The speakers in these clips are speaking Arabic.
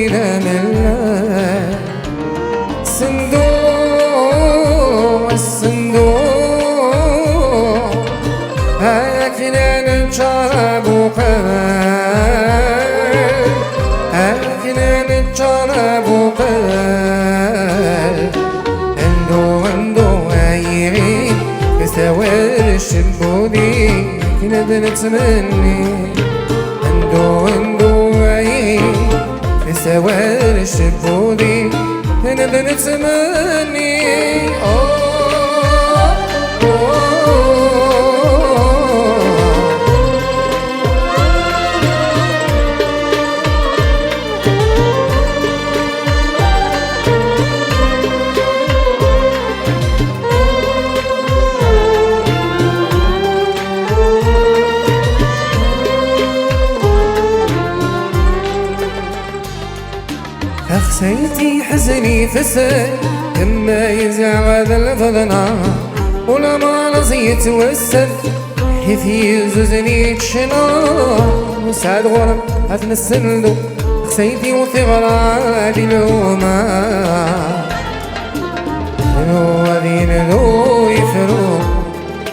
إذا ملا الصندوق الصندوق هكذا نتشرب وقال هكذا نتشرب وقال عنده عيري كسوار الشبودي كنا بنتمني عنده عيري كسوار الشبودي كنا بنتمني أخسيتي حزني فسد كما يزعل الفضنا ولا ما نصيت وسد حيث يزوزني تشنار وسعد غرم أتنسلدو أخسيتي وثغراتي لوما أذين ذو يفرو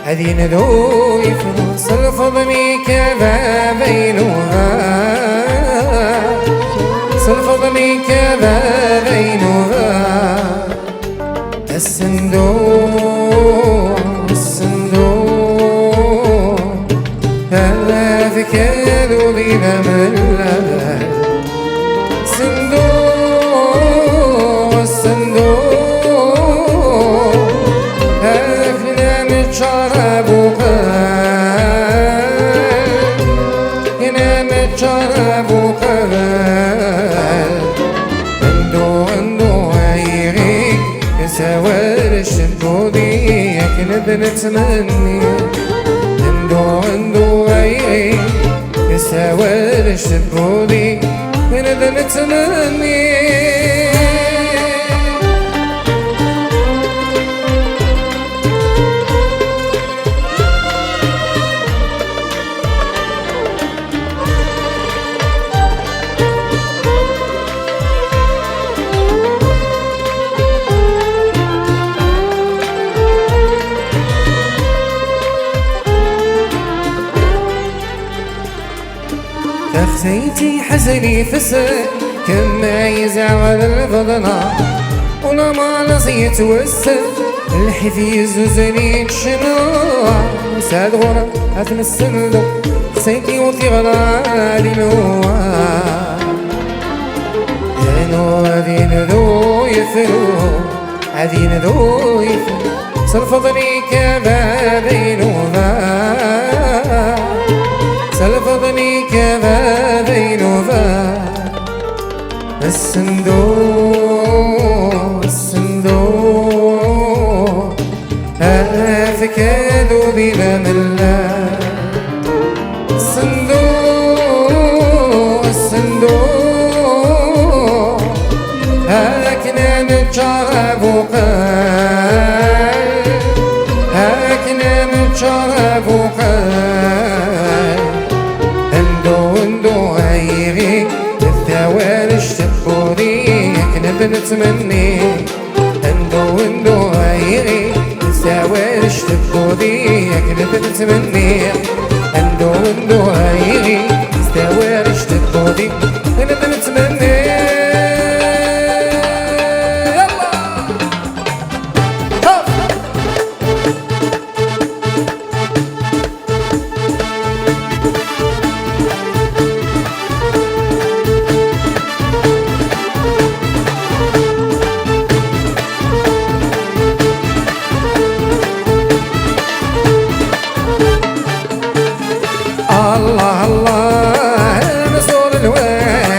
أذين ذو يفرو سلفضني كذا بينها سلفضني كذا بينها الصندوق الصندوق هذا فكر بنا ملا الصندوق الصندوق هكذا نتشرب وقال هنا نتشرب وقال عنده عيري كسوار الشبودي كنا بنتمني عنده عيري كسوار الشبودي كنا بنتمني أخسيتي حزني فسد كما يزعل الفضنا ولا ما نصيت وسد الحفيز وزني تشنار وساد غرم أتنسلدو أخسيتي وثغراتي لوما أذين ذو يفرو أذين ذو يفرو سلفضني كما بينها سلفضني كما بينها الصندوق الصندوق فكادوا بنا ملا الصندوق الصندوق هكذا نتشرب وقال هكذا نتشرب وقال عنده عيري الثوار الشبودي كنا بنتمني عنده عيري الثوار الشبودي كنا بنتمني عنده عيري الثوار الشبودي كنا بنتمني الله الله مسؤول الوين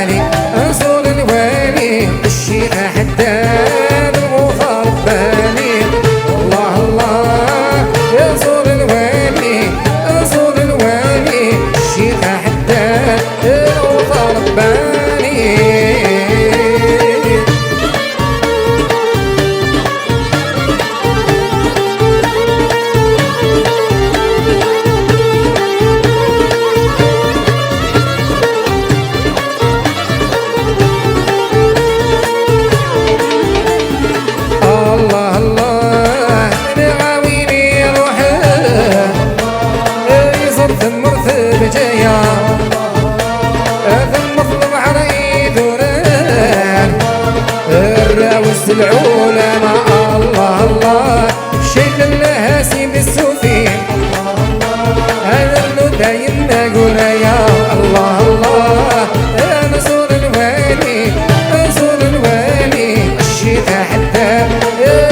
راوس العلماء الله الله شيخ الهاسي بالسوفي هذا اللي دايم نقول يا الله الله انا زور الوالي زور الوالي الشيخ حتى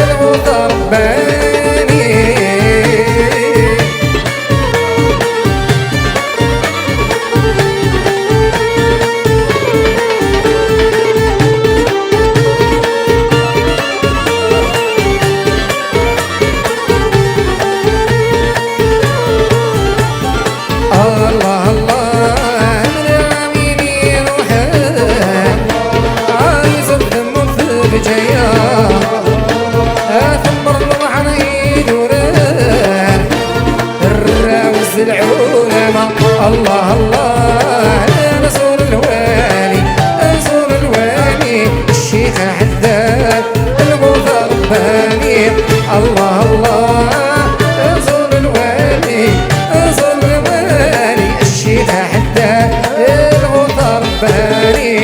المضرباني الله الله نزور الوالي نزور الوالي الشيخ حداد المضرباني الله الله نزور الوالي نزور الوالي الشيخ حداد المضرباني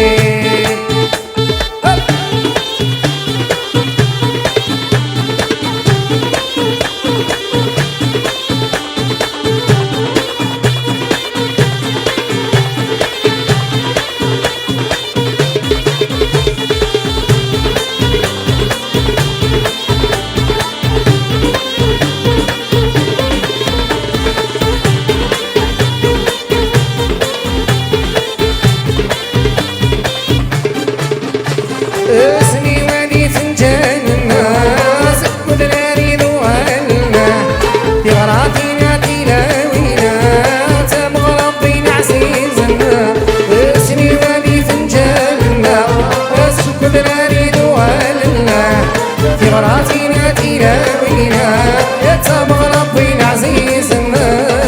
اسمي ولي فنجان الناس ودراري ذو الماء في غراضينا تلاوينا تبغى ربينا عزيزنا اسمي ولي فنجان الناس ودراري ذو الماء في غراضينا تلاوينا تبغى ربينا عزيزنا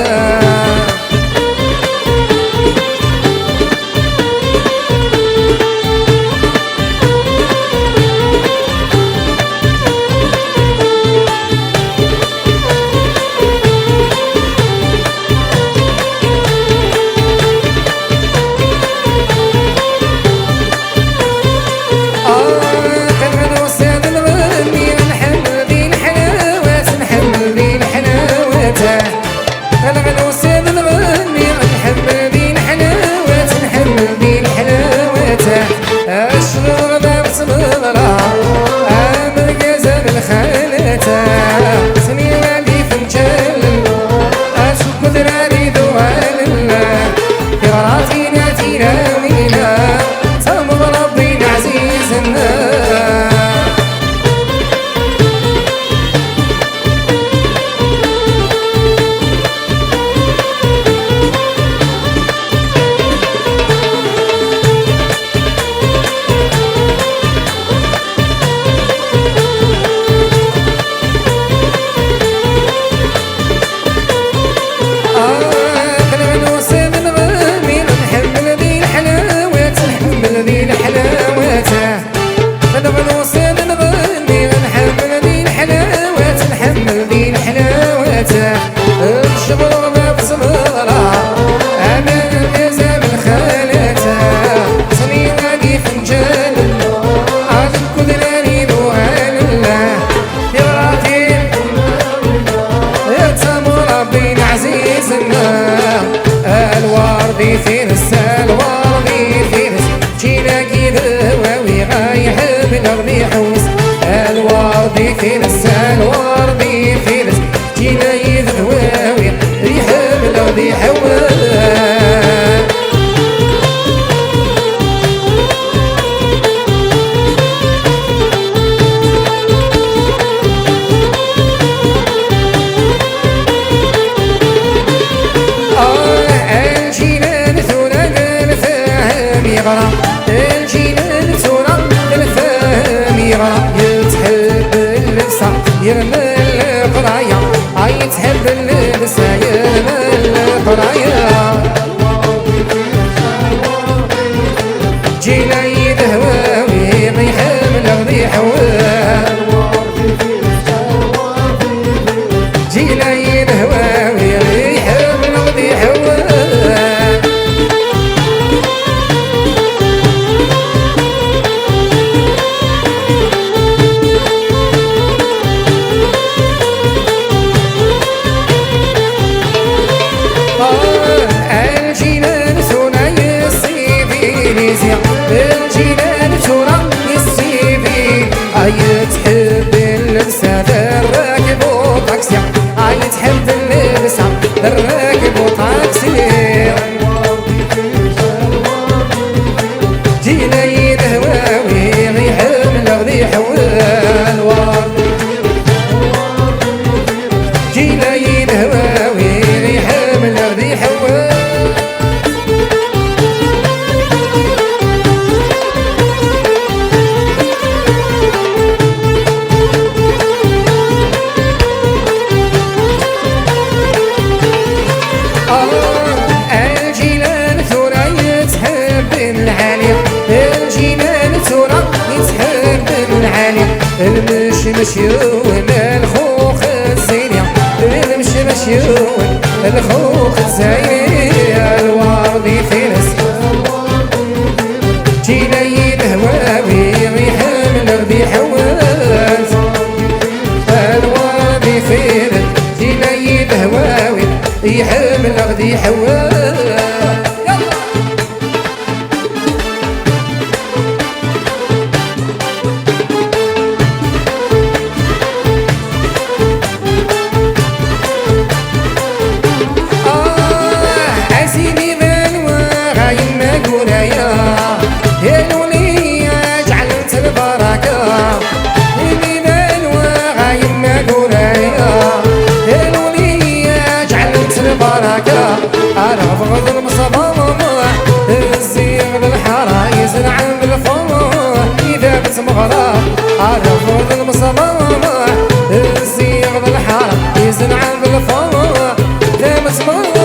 فين السلوار فين جينا كذا وي غايح بنغني حوس الوردي فين السلوار فين جينا يذواوي ريح بنغني حوس الجنان سورة الفهم يتحب اللبسة يرمى القراية يتحب اللبسة يرمى القراية جينا يدهواوي يحب الغضي حوال جينا يدهواوي يحب الغضي حوال مشيون الخوخ الزيني نمشي مشيون الخوخ الزيني الوردي فينس جينا يدهواوي يحمل غدي حواس الوردي فينس جينا يدهواوي يحمل غدي حواس أرفض المصباح الزيغ للحارة يزرع بالفرح إذا بتمغرى أرفض المصباح الزيغ للحارة يزرع بالفرح إذا بتمغرى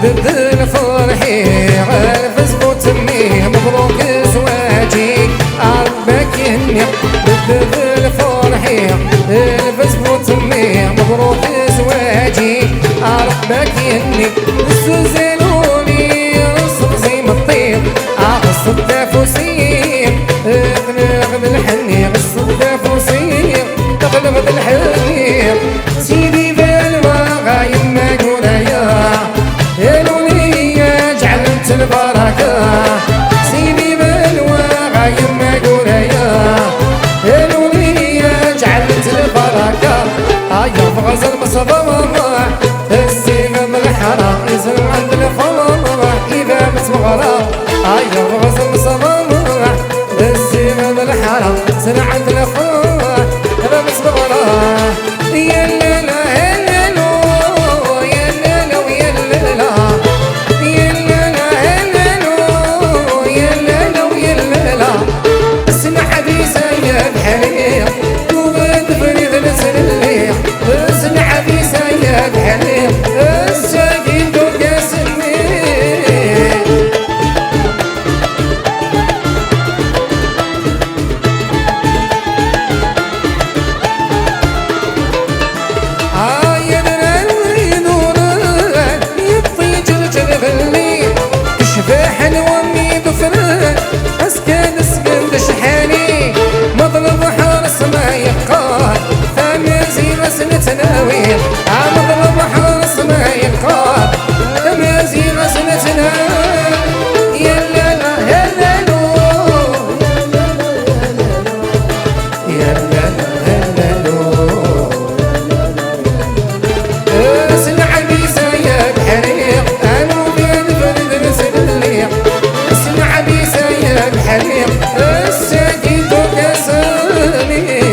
ضد الفرحي الفيسبوك تمي مبروك زواجي عربك يهني ضد الفرحي الفيسبوك تمي مبروك زواجي عربك يهني السوزيلوني رصق زي ما الطير عقص الدافوسير اغلب الحني غص الدافوسير اغلب الحني سيدي بالما غايب ما قولايا البركة سيدي بالوا غايب ما قوليا الولية جعلت البركة هيا فغز المصباح السيغ بالحرام يزن عند الفرح إذا متمغرى هيا فغز المصباح السيغ بالحرام يزن عند الفرح إذا متمغرى يا ليلة يا ليلو يا ليلو يا ليلة نتناوير عمض حرص ما يقال تمازي غسلتنا يا لالا يا لالو يا لالا يا لالو اسمع بيسا يا بحريق انا بين فرد نسليق اسمع بيسا يا بحريق الساكت وكساني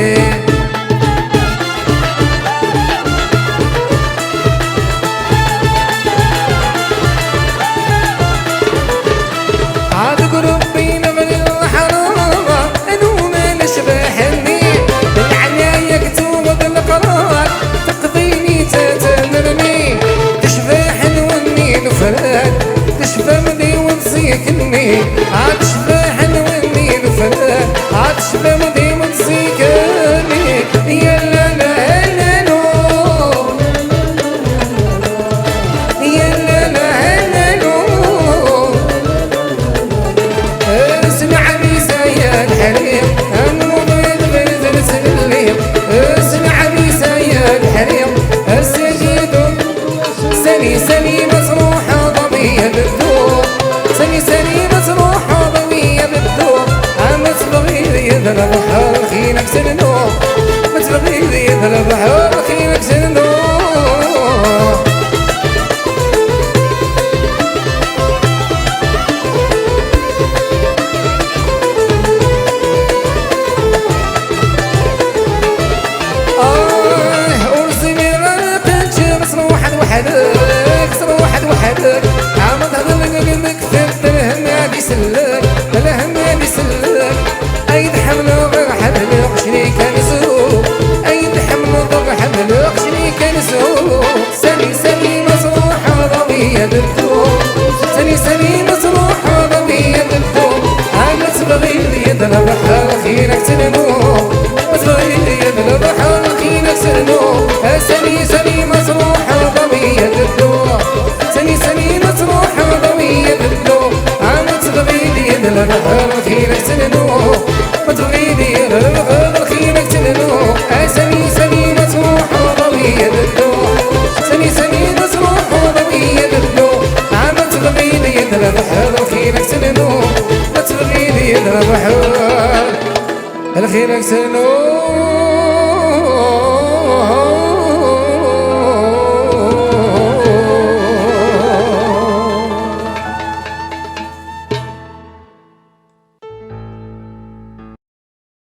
تشفى مدي ونسيكني عاد تشفى حنوني الفلان عاد تشفى مدي ونسيكني يا لالا يا لالو يا لالا يا لالو اسمع بيسا يا الحريم انو بيد بيد نسليم اسمع بيسا يا الحريم السجيد سني سني مسروحه ضمية بالدور سني سني مسروحة ضمية بالدور عم تبغي يذل البحر خينك سندور ما تبغي يذل البحر خينك سندور ورسمي راقتش مسروحة وحدك مسروحة وحدك عم تهضر قلبك ثبت الهم هادي سلك الهم هادي سلك أيد حمله غير حمله شريك نسوق البحر خيرك سنو مصغري يد البحر خيرك سنو سني سني مسروح ضوية الدو سني سني مسروح ضوية الدو عمت ضوية يد البحر خيرك سنو مصغري يد البحر خيرك سنو سني سني مسروح ضوية الدو سني سني مسروح ضوية الدو عمت ضوية يد البحر خيرك سنو الخير سنو